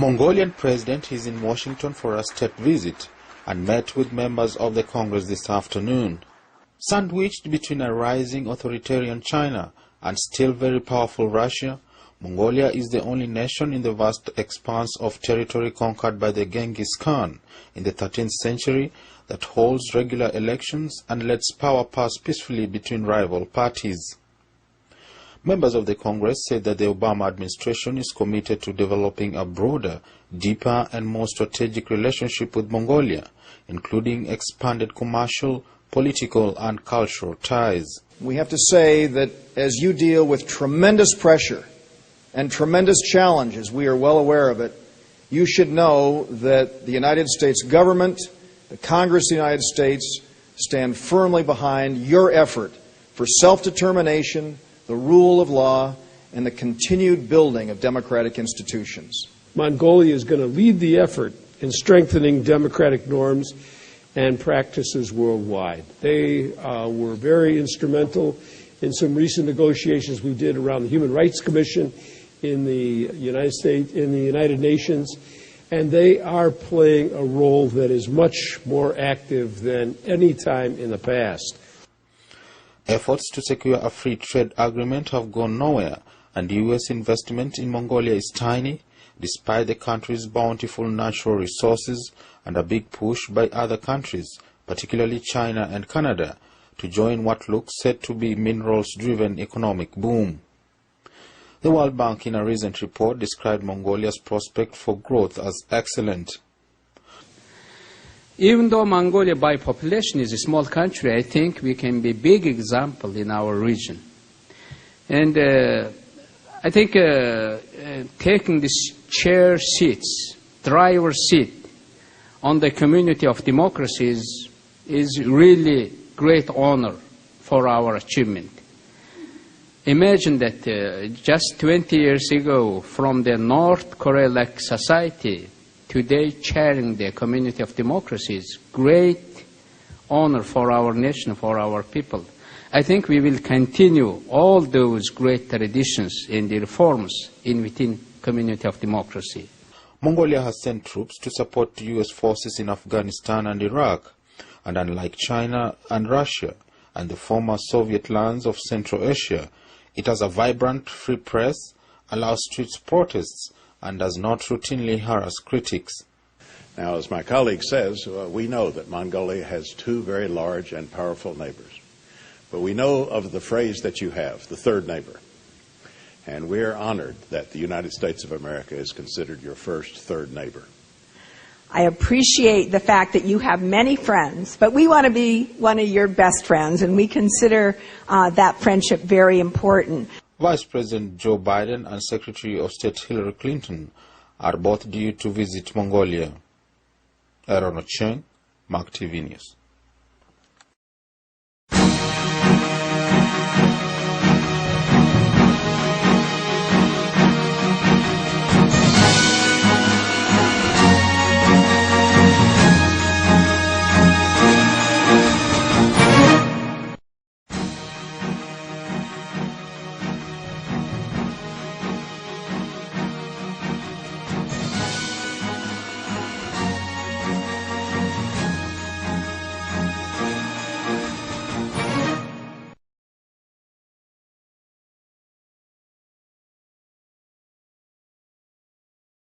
Mongolian president is in Washington for a state visit and met with members of the Congress this afternoon. Sandwiched between a rising authoritarian China and still very powerful Russia, Mongolia is the only nation in the vast expanse of territory conquered by the Genghis Khan in the 13th century that holds regular elections and lets power pass peacefully between rival parties. Members of the Congress said that the Obama administration is committed to developing a broader, deeper and more strategic relationship with Mongolia, including expanded commercial, political and cultural ties. We have to say that as you deal with tremendous pressure and tremendous challenges, we are well aware of it, you should know that the United States government, the Congress of the United States, stand firmly behind your effort for self-determination, the rule of law, and the continued building of democratic institutions. Mongolia is going to lead the effort in strengthening democratic norms and practices worldwide. They were very instrumental in some recent negotiations we did around the Human Rights Commission in the United States, in the United Nations, and they are playing a role that is much more active than any time in the past. Efforts to secure a free trade agreement have gone nowhere, and U.S. investment in Mongolia is tiny, despite the country's bountiful natural resources and a big push by other countries, particularly China and Canada, to join what looks set to be minerals-driven economic boom. The World Bank in a recent report described Mongolia's prospect for growth as excellent. Even though Mongolia by population is a small country, I think we can be a big example in our region. And I think taking this chair seats, driver's seat on the community of democracies is really great honor for our achievement. Imagine that just 20 years ago, from the North Korea-like society, today chairing the community of democracies, great honor for our nation, for our people. I think we will continue all those great traditions in the reforms within community of democracy. Mongolia has sent troops to support U.S. forces in Afghanistan and Iraq, and unlike China and Russia and the former Soviet lands of Central Asia, it has a vibrant free press, allows street protests, and does not routinely harass critics. Now, as my colleague says, we know that Mongolia has two very large and powerful neighbors. But we know of the phrase that you have, the third neighbor. And we are honored that the United States of America is considered your first third neighbor. I appreciate the fact that you have many friends, but we want to be one of your best friends, and we consider that friendship very important. Vice President Joe Biden and Secretary of State Hillary Clinton are both due to visit Mongolia. Aaron Ocheng, Mark TV News.